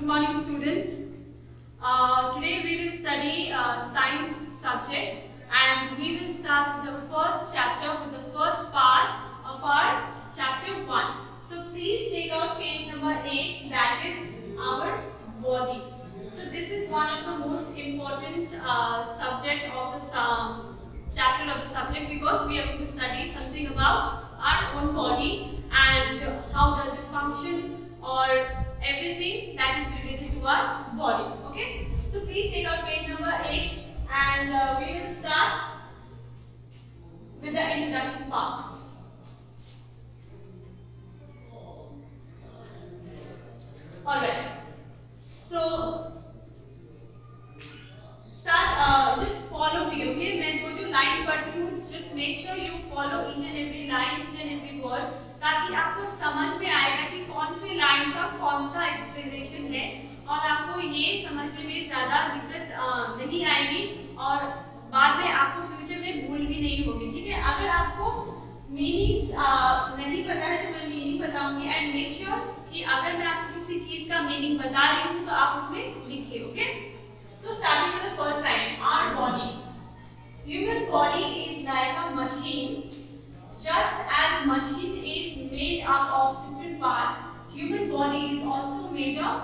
Good morning, students. Today we will study science subject, and we will start with the first chapter, with the first part of our chapter 1. So please take out page number 8, that is our body. So this is one of the most important subject of the chapter of the subject, because we are going to study something about our own body and how does it function, or everything that is related to our body. Okay, so please take out page number 8, and we will start with the introduction part. Alright, so start, just follow me. Okay, मैं जो line पढ़ती हूँ, just make sure you follow each and every line, each and every word, ताकि आपको समझ में आएगा कि कौन सी लाइन का कौन सा एक्सप्लेनेशन है, और आपको ये समझने में ज़्यादा दिक्कत नहीं आएगी, और बाद में आपको फ्यूचर में भूल भी नहीं होगी. ठीक है, अगर आपको मीनिंग्स नहीं पता है तो मैं मीनिंग बताऊंगी, एंड मेक श्योर कि अगर मैं आपको किसी चीज़ का मीनिंग बता रही हूँ तो आप उसमें लिखिए. Okay, so starting with the first line, our body. Human body is like a machine. Just as machine is made up of different parts, human body is also made of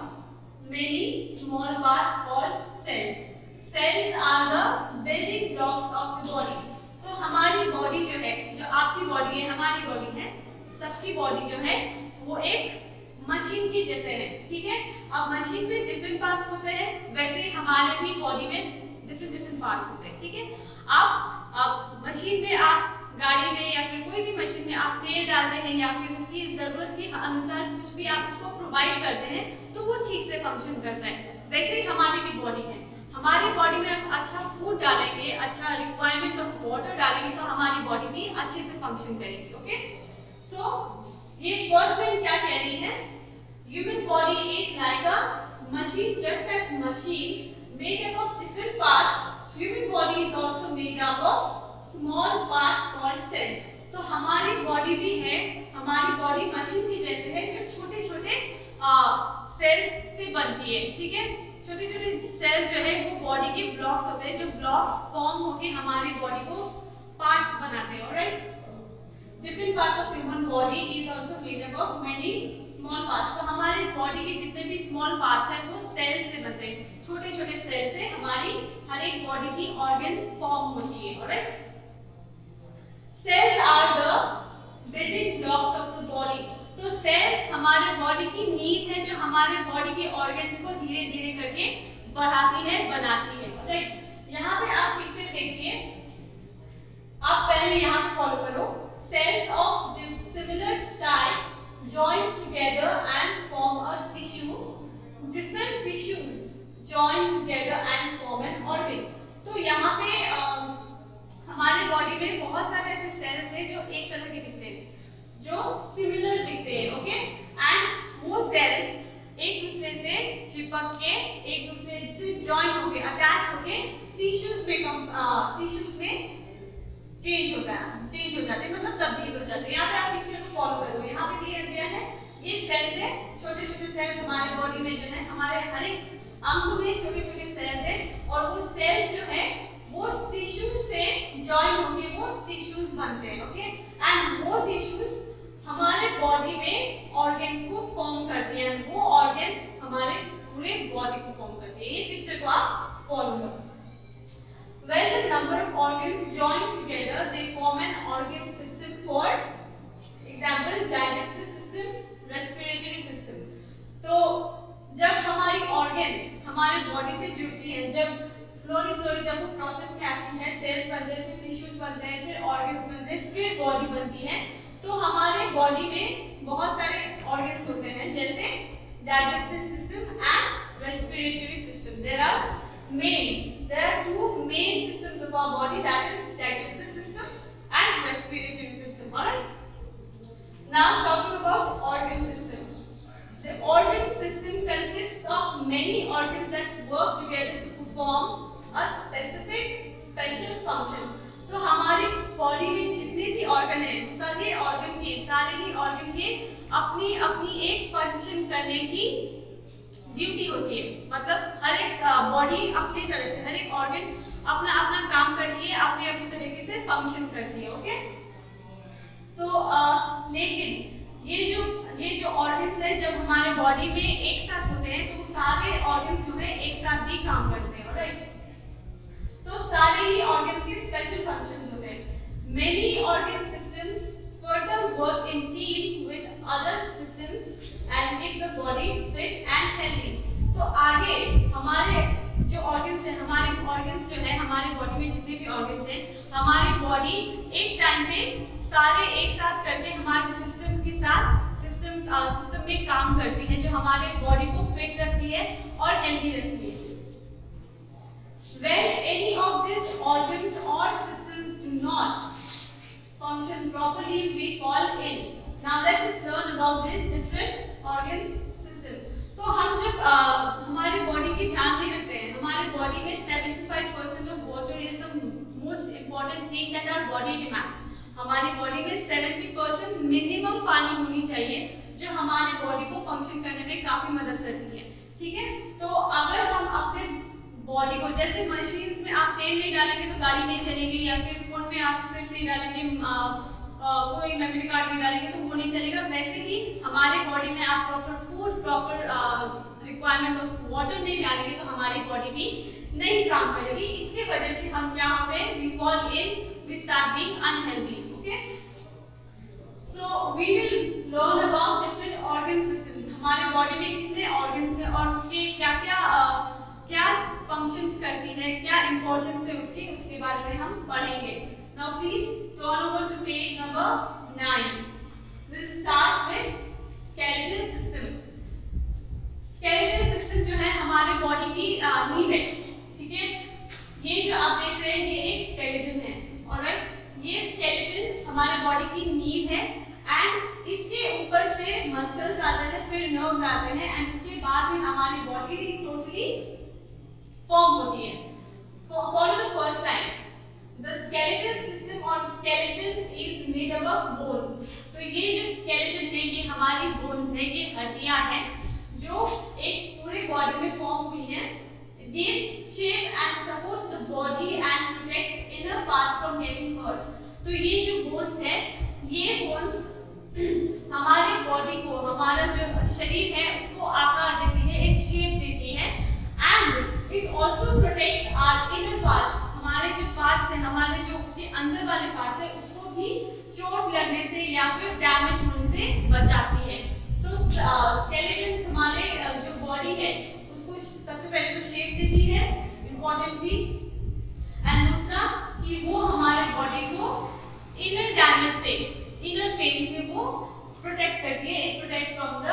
many small parts called cells. Cells are the building blocks of the body. तो हमारी body जो है, जो आपकी body है, हमारी body है, सबकी बॉडी जो है वो एक मशीन की जैसे है. ठीक है, अब मशीन में डिफरेंट पार्ट्स होते हैं, वैसे ही हमारे भी बॉडी में डिफरेंट पार्ट्स होते हैं. ठीक है, अब मशीन में आप गाड़ी में या फिर कोई भी मशीन में आप तेल डालते हैं या फिर उसकी ज़रूरत के अनुसार कुछ भी आप उसको प्रोवाइड करते हैं तो वो ठीक से फंक्शन करता है. वैसे ही हमारी भी बॉडी है. हमारी बॉडी में हम अच्छा फूड डालेंगे, अच्छा रिक्वायरमेंट ऑफ वाटर डालेंगे तो हमारी बॉडी भी अच्छे से फंक्शन करेगी. ओके, सो ये फर्स्ट लाइन क्या कह रही है? Human body is like a machine. Just as machine made up of different parts, human body is also made up of small parts called cells. तो हमारी बॉडी भी है, हमारी बॉडी मशीन की जैसे है जो छोटे छोटे सेल्स से बनती है. ठीक है, छोटे छोटे सेल्स जो है वो बॉडी के ब्लॉक्स होते हैं, जो ब्लॉक्स फॉर्म होके हमारी बॉडी को पार्ट्स बनाते हैं. Alright, different parts of human body is also made up of many small parts. तो हमारी बॉडी के जितने भी स्मॉल पार्ट्स हैं वो सेल से बनते हैं. छोटे छोटे सेल से हमारी हर एक बॉडी की ऑर्गन फॉर्म होती है. Alright, cells are the building blocks of the body. तो सेल्स हमारे बॉडी की नींव है, जो हमारे बॉडी के ऑर्गन्स को धीरे धीरे करके बढ़ाती है, बनाती है. राइट, यहाँ पे आप पिक्चर देखिए, आप पहले यहाँ फॉलो करो. Cells of similar types join together and form a tissue. Different tissues join together and form an organ. तो यहाँ पे हमारे बॉडी में बहुत सारे ऐसे सेल्स हैं जो एक तरह के दिखते हैं, जो सिमिलर दिखते हैं. ओके, एंड वो सेल्स एक दूसरे से चिपक के, एक दूसरे से जॉइन होके, अटैच होके टिश्यूज में चेंज हो जाते हैं, मतलब तब्दील हो जाते हैं. यहाँ पे आप पिक्चर को फॉलो करो, यहाँ पे दिया गया है ये सेल्स है, छोटे छोटे सेल्स हमारे बॉडी में जो है, हमारे हर एक अंग में छोटे छोटे सेल्स हैं, और वो सेल्स जो है वो टिश्यूज से जॉइन होके वो टिश्यूज बनते हैं. ओके, एंड वो टिश्यूज हमारे बॉडी में ऑर्गन्स को फॉर्म करते हैं, वो ऑर्गन हमारे पूरे बॉडी को फॉर्म करते हैं. ये पिक्चर को आप फॉलो करो. When the number of organs join together, they form an organ system called, example, digestive system, respiratory system. तो जब हमारी ऑर्गन हमारे बॉडी से जुड़ती है, जब स्लोली जब वो प्रोसेस में आती है, सेल्स बनते हैं, फिर टिश्यूज बनते हैं, फिर ऑर्गन्स बनते हैं, फिर बॉडी बनती है, तो हमारे बॉडी में बहुत सारे ऑर्गन्स होते हैं, जैसे digestive system and respiratory system. There are two main systems of our body, that is digestive system and respiratory system. Alright, now talking about organ system. The organ system consists of many organs that work together to perform a special function. तो हमारी body में जितने भी organ हैं, सारे ही organ के अपनी अपनी एक फंक्शन करने की ड्यूटी होती है, मतलब हर एक बॉडी अपनी तरह से, हर एक ऑर्गन अपना अपना काम करती है, अपने अपने तरीके से फंक्शन करती है। ओके, तो लेकिन ये जो ऑर्गन्स है जब हमारे बॉडी में एक साथ होते हैं तो सारे ऑर्गन्स जो है एक साथ भी काम करते हैं। राइट, तो सारे ही ऑर्गन्स के स्पेशल फंक्शंस होते हैं। Many organ systems further work in team with other systems and keep the body fit and healthy. तो आगे हमारे जो ऑर्गन्स है, हमारे ऑर्गन्स जो है, हमारे बॉडी में जितने भी ऑर्गन्स हैं, हमारी बॉडी एक टाइम पे सारे एक साथ करके हमारे सिस्टम के साथ सिस्टम में काम करती है, जो हमारे बॉडी को फिट रखती है और हेल्दी रखती है। When any of these organs or systems do not function properly, we fall ill. Now let us learn about this different organs system. तो हम जब हमारे बॉडी की ध्यान नहीं रखते हैं, हमारे बॉडी में 75% of water is the most important thing that our body demands. हमारी बॉडी में 70% मिनिमम पानी होनी चाहिए, जो हमारे बॉडी को फंक्शन करने में काफी मदद करती है। ठीक है, तो अगर हम अपने बॉडी को, जैसे मशीन्स में आप तेल नहीं डालेंगे तो गाड़ी नहीं चलेगी, या फिर फोन में आप सिम नहीं डालेंगे, कोई मेमोरी कार्ड नहीं डालेंगे तो वो नहीं चलेगा, वैसे ही हमारे बॉडी में आप proper food, proper requirement of water नहीं डालेंगे तो हमारी बॉडी भी नहीं काम करेगी। इसके वजह से हम क्या होते हैं, we fall in, we start being unhealthy. Okay, so we will learn about different organ systems. हमारे बॉडी में कितने ऑर्गन्स हैं और उसके क्या फंक्शंस करती है, क्या इंपॉर्टेंस है उसके बारे में हम पढ़ेंगे। Now please turn over to page number 9. We'll start with skeletal system. Skeletal system जो है हमारे बॉडी की नींव है। ठीक है, ये जो आप देख रहे हैं ये एक स्केलेटन है। ऑलराइट, ये स्केलेटन हमारे बॉडी की नींव है एंड इसके ऊपर से मसल्स आते हैं, फिर नर्व्स आते हैं एंड उसके बाद में हमारी बॉडी टोटली फॉर्म होती है। Follow the first line, the skeletal system और skeleton is made up of bones. तो ये जो स्केलेटन है ये हमारी बोन्स है, ये हड्डियां हैं जो एक पूरे बॉडी में फॉर्म हुई हैं। These shape and support the body and protects inner parts from getting hurt. तो ये जो बोन्स है, ये बोन्स हमारे बॉडी को, हमारा जो शरीर है उसको आकार देती है, एक शेप देती है and it also protects our inner parts. हमारे जो पार्ट्स हैं, हमारे जो उसके अंदर वाले पार्ट्स हैं उसको भी चोट लगने से या फिर डैमेज होने से बचाती है। सो स्केलेटन हमारे जो बॉडी है उसको सबसे पहले तो शेप देती है, इम्पोर्टेंटली, एंड दूसरा कि वो हमारे बॉडी को इनर डैमेज से, इनर पेन से वो प्रोटेक्ट करती है। It protects from the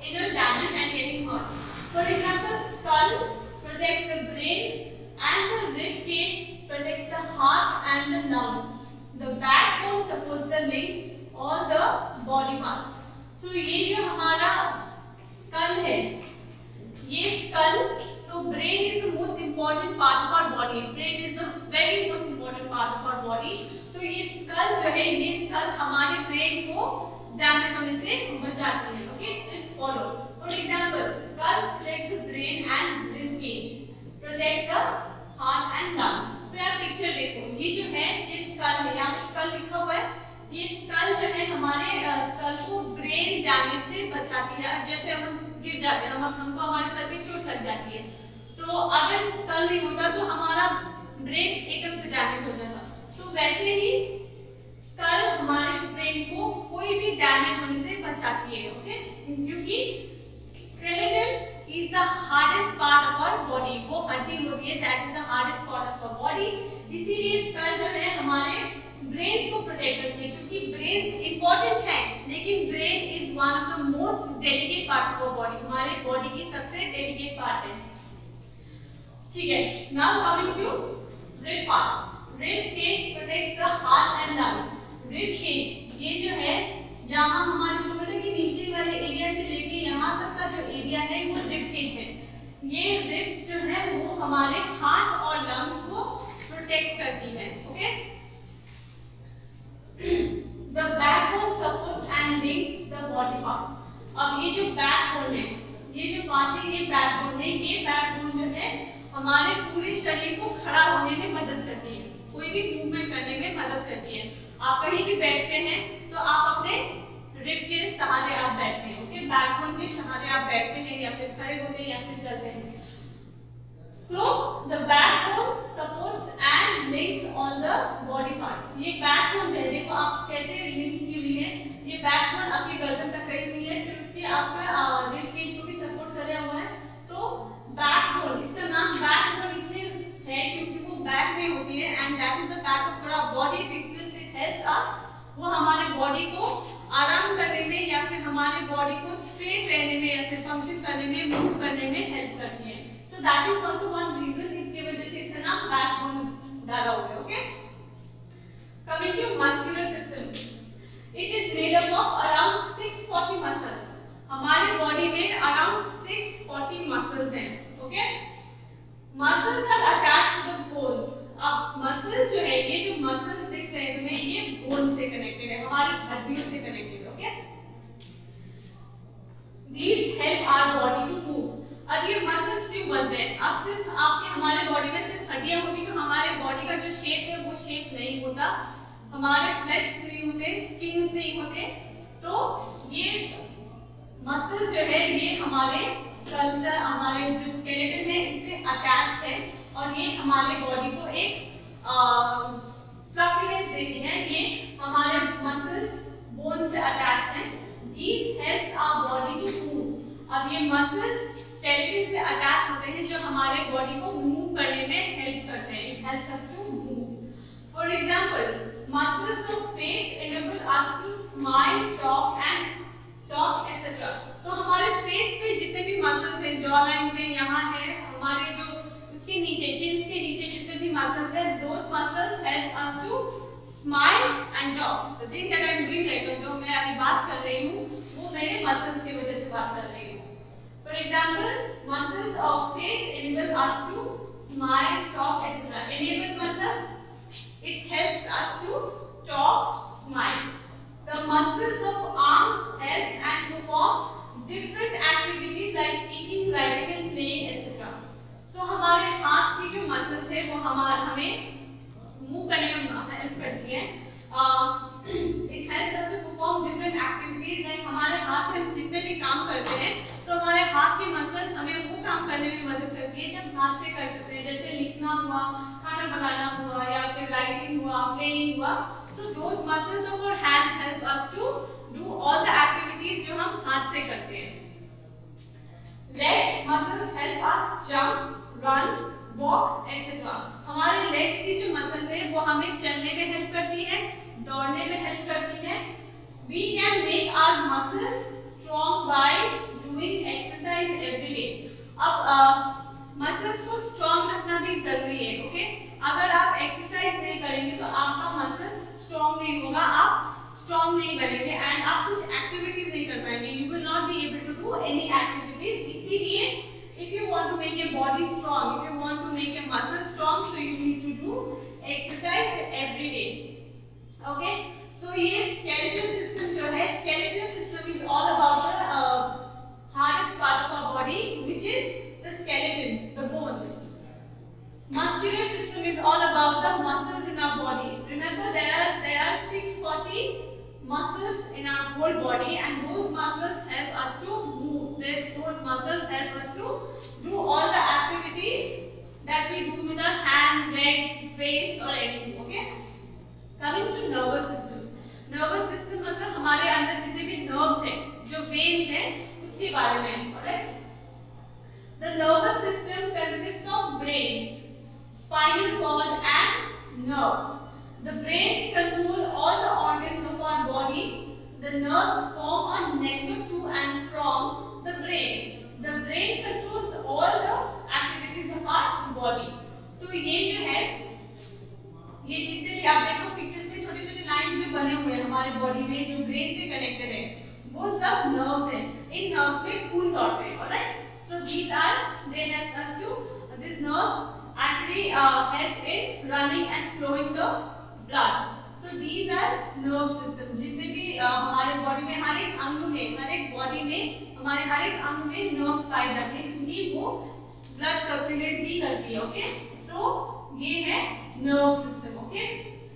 inner damage and getting hurt. For example, skull protects the brain and the rib cage protects the heart and the lungs. The backbone supports the limbs or the body parts. So ये जो हमारा skull है, ये skull, so brain is the most important part of our body. Brain is the very most important part of our body. तो ये skull जो है, ये skull हमारे brain को डैमेज होने से बचाती है। Okay, so just follow. For example, skull protects the brain and rib cage protects the heart and lung. तो यहाँ पिक्चर देखो, ये जो है ये स्कल है, यहाँ पे स्कल लिखा हुआ है। ये स्कल जो है हमारे स्कल को ब्रेन डैमेज से बचाती है। जैसे हम गिर जाते हैं, हमको हमारे सर पे चोट लग जाती है, तो अगर स्कल नहीं होता तो हमारा ब्रेन एकदम से डैमेज हो जाता। तो वैसे ही स्कल हमारे ब्रेन को कोई भी डैमेज होने से बचाती है। ओके, क्योंकि skeleton is the hardest part of our body. वो हड्डी होती है, that is the hardest part of our body. इसीलिए स्कल जो है हमारे ब्रेन्स को प्रोटेक्ट करती है, क्योंकि ब्रेन्स इंपॉर्टेंट है, लेकिन brain is one of the most delicate part of our body, हमारे बॉडी की सबसे डेलिकेट पार्ट है। ठीक है, now coming to rib parts. Rib cage protects the heart and lungs. Rib cage ये जो है, यहाँ हमारे शोल्डर के नीचे वाले एरिया से लेके यहाँ तक का जो एरिया है वो रिब केज है। ये रिब्स जो है वो हमारे हार्ट और लंग्स को प्रोटेक्ट करती है। Okay, the backbone supports and links the body parts. अब ये जो बैकबोन है, ये जो पार्ट है ये बैकबोन है। ये बैकबोन जो है हमारे पूरे शरीर को खड़ा होने में मदद करती है, कोई भी मूवमेंट करने में मदद करती है। आप कहीं भी बैठते हैं तो आप अपने रिब के सहारे आप बैठते हैं, ओके, बैकबोन के सहारे आप बैठते हैं या फिर खड़े होते हैं या फिर चलते हैं। So the backbone supports and links all the body parts. ये बैकबोन है, देखो आप कैसे लिंक की हुई है, ये बैकबोन आपकी गर्दन तक गई हुई है, फिर उसके आपका रिब केज को भी सपोर्ट कर हुआ है। तो बैकबोन, इसका नाम बैकबोन इसलिए है क्योंकि वो बैक में होती है and that is the part of our body because it helps us, वो हमारे बॉडी को आराम करने में या फिर हमारे बॉडी को स्ट्रेट रहने में या फिर फंक्शन करने में, मूव करने में हेल्प करती है। So that is also one reason, इसके वजह से इसका नाम बैकबोन डाला हुआ है, okay. Coming to muscular system, it is made up of around 640 muscles. हमारे बॉडी में around 640 muscles हैं, okay. Muscles are attached to the bones. अब muscles जो है, ये जो muscles दिख रहे हैं तुम्हें, ये bone से connected है, हमारी हड्डियों से connected है, okay. These help our body to move. अब ये मसल्स क्यों बनते हैं? अब सिर्फ आपके हमारे बॉडी में सिर्फ हड्डियां होती तो हमारे बॉडी का जो शेप है वो शेप नहीं होता, हमारे फ्लैश नहीं होते, स्किन्स नहीं होते। तो ये मसल्स जो है ये हमारे स्कल से, हमारे जो स्केलेटन है इससे अटैच्ड है और ये हमारे बॉडी को एक फ्लफीनेस देती है। ये हमारे मसल्स बोन से अटैच्ड हैं। These helps our body to move. अब ये मसल्स स्केलेटन से अटैच होते हैं जो हमारे बॉडी को मूव करने में हेल्प करते हैं। It helps us to move. For example, muscles of face enable us to smile, talk, etc. तो हमारे फेस पे जितने भी मसल्स हैं, जॉ लाइन्स हैं, यहाँ है हमारे जो उसके नीचे, चिन्स के नीचे जितने भी मसल्स हैं, those muscles help us to smile and talk. The thing that I am doing right now, जो मैं अभी बात कर रही हूँ, वो मेरे मसल्स की वजह से बात कर रही हूँ। For example, muscles of face enable us to smile, talk, etc. Enable मतलब it helps us to talk, smile. The muscles of arms helps and perform different activities like eating, writing, and playing, etc. So हमारे हाथ की जो muscles है वो हमें move करने में हेल्प करती है। It helps us to perform different activities like हमारे हाथ से हम जितने भी काम करते हैं तो हमारे हाथ के मसल्स हमें वो काम करने में मदद करती है जब हाथ से कर सकते हैं, जैसे लिखना हुआ, खाना बनाना हुआ या फिर राइटिंग हुआ, प्लेइंग हुआ। So those muscles of our hands help us to do all the activities जो हम हाथ से करते हैं। Leg muscles help us jump, run, walk, etc. हमारे legs की जो मसल है वो हमें चलने में हेल्प करती है, दौड़ने में हेल्प करती है। We can make our muscles strong by doing exercise every day. अब मसल्स को स्ट्रॉन्ग रखना भी जरूरी है, ओके। अगर आप एक्सरसाइज नहीं करेंगे तो आपका मसल्स स्ट्रॉन्ग नहीं होगा, आप स्ट्रॉन्ग नहीं बनेंगे एंड आप कुछ एक्टिविटीज नहीं कर पाएंगे। You will not be able to do any activities. इसीलिए if you want to make your body strong, if you want to make your muscles strong, so you need to do exercise every day, okay? So ये skeletal system जो है, skeletal system is all about the hardest part of our body, which is the skeleton, the bones. Muscular system is all about the muscles in our body. Remember there are 640 muscles in our whole body and those muscles help us to move. Those muscles help us to do all the activities that we do with our hands, legs, face or anything, okay? Coming to nervous system. Nervous system मतलब हमारे अंदर जितने भी nerves हैं, जो veins हैं, उसके बारे में, alright? The nervous system consists of brains, spinal cord and nerves. The brains control all the organs of our body. The nerves form a network to and from the brain. The brain controls all the activities of our body. तो ये जो है, ये जितने भी आप देखो pictures में छोटे-छोटे लाइंस जो बने हुए हैं हमारे बॉडी में जो ब्रेन से कनेक्टेड है, वो सब नर्व्स हैं। इन नर्व्स में खून दौड़ते हैं, alright? So these are they help us to these nerves actually help in running and flowing the blood. So these are nerve system. जितने भी हमारे बॉडी में हर एक अंग में, हर एक बॉडी में हमारे हर एक अंग में नर्व्स पाए जाते हैं क्योंकि वो ब्लड सर्कुलेट भी करती है। ओके, सो ये है nerve system. Okay,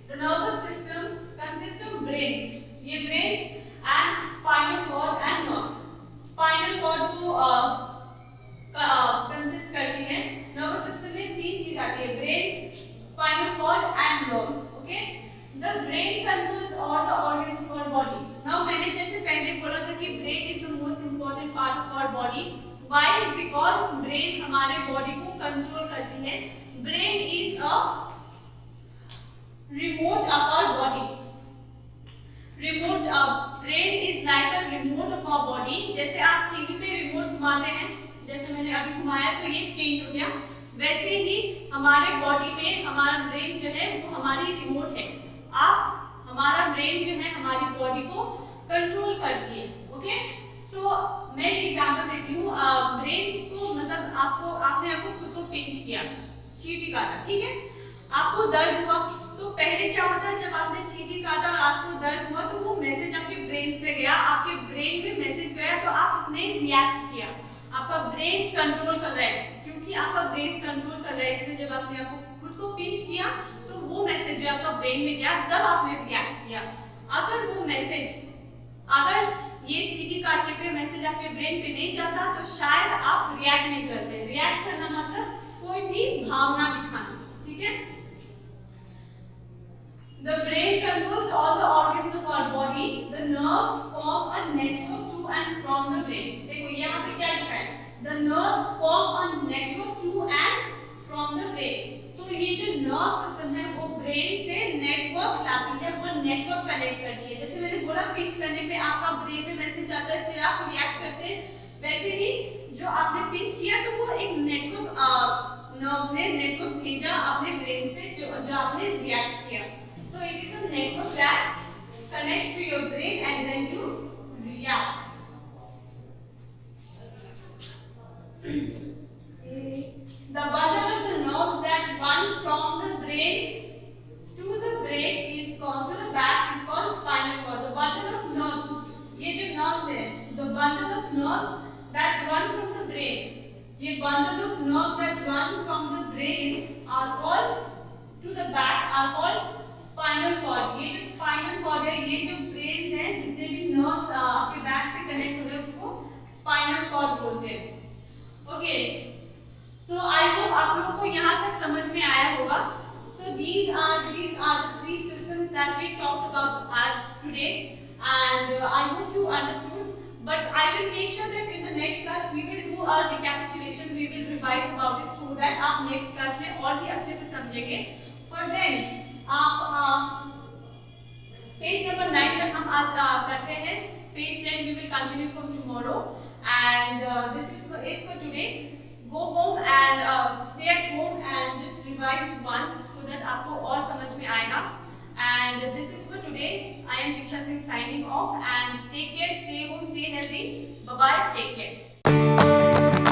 the nervous system consist of brains, ये brains and spinal cord and nerves. Spinal cord को कंसिस्ट करती है। नर्वस सिस्टम में तीन चीज आती है, brains, spinal cord and nerves. Okay, the brain controls all the organs of our body. Now मैंने जैसे पहले बोला था कि brain is the most important part of our body. Why? Because brain हमारे बॉडी को कंट्रोल करती है। Brain is a remote of our body. Brain is like a remote of our body. जैसे आप टीवी पे रिमोट घुमाते हैं, जैसे मैंने अभी घुमाया तो ये चेंज हो गया, वैसे ही हमारे बॉडी में हमारा ब्रेन जो है वो हमारी रिमोट है। हमारा ब्रेन जो है हमारी बॉडी को कंट्रोल करती है। ओके, सो मैं एक एग्जांपल देती हूँ। ब्रेन को मतलब आपने खुद को पिंच किया, चींटी काटा, ठीक है, आपको दर्द हुआ, तो पहले क्या होता है, जब आपने चींटी काटा और आपको दर्द हुआ तो वो मैसेज आपके ब्रेन पे गया, आपके ब्रेन में मैसेज गया तो आपने रिएक्ट किया। आपका ब्रेन कंट्रोल कर रहा है, क्योंकि आपका ब्रेन कंट्रोल कर रहा है, इसलिए जब आपने आपको खुद को पिंच किया तो वो मैसेज जो आपका ब्रेन में गया तब आपने रिएक्ट किया। अगर वो मैसेज, अगर ये चींटी काटने पे मैसेज आपके ब्रेन पे नहीं जाता तो शायद आप रिएक्ट नहीं करते। रिएक्ट करना मतलब कोई भी भावना दिखाना, ठीक है। The brain controls all the organs of our body. The nerves form a network to and from the brain. देखो यहाँ पे क्या लिखा है? The nerves form a network to and from the brain. तो ये जो nerve system है वो brain से network लाती है, वो network connect करती है। जैसे मैंने बोला पिंच करने पे आपका brain में मैसेज आता है, फिर आप react करते हैं, वैसे ही जो आपने पिंच किया तो वो एक network nerves ने network भेजा अपने brain से जो आपने react किया। So it is a network that connects to your brain and then you react. The bundle of the nerves that run from the brains to the brain is called, to the back is called spinal cord. The bundle of nerves, ये जो nerves है, the bundle of nerves that run from the brain, ये bundle of nerves that run from the brain are called, to the back are called spinal cord. ये जो spinal cord है, ये जो brain है, जितने भी नर्व्स आपके बैक से कनेक्ट हो रहे हैं उसको स्पाइनल कॉर्ड बोलते हैं। ओके, सो आई होप आप लोगों को यहाँ तक समझ में आया होगा। सो these are the three systems that we talked about आज today, and I hope you understood. But I will make sure that in the next class we will do a recapitulation, we will revise about it so that आप next class में और भी अच्छे से समझेंगे। For then आप page number 9 तक हम आज करते हैं। Page 10 we will continue from tomorrow, and this is it for today. Go home and stay at home and just revise once so that आपको और समझ में आएगा। And this is for today. I am Diksha Singh signing off, and take care, stay home, stay healthy. Bye bye, take care.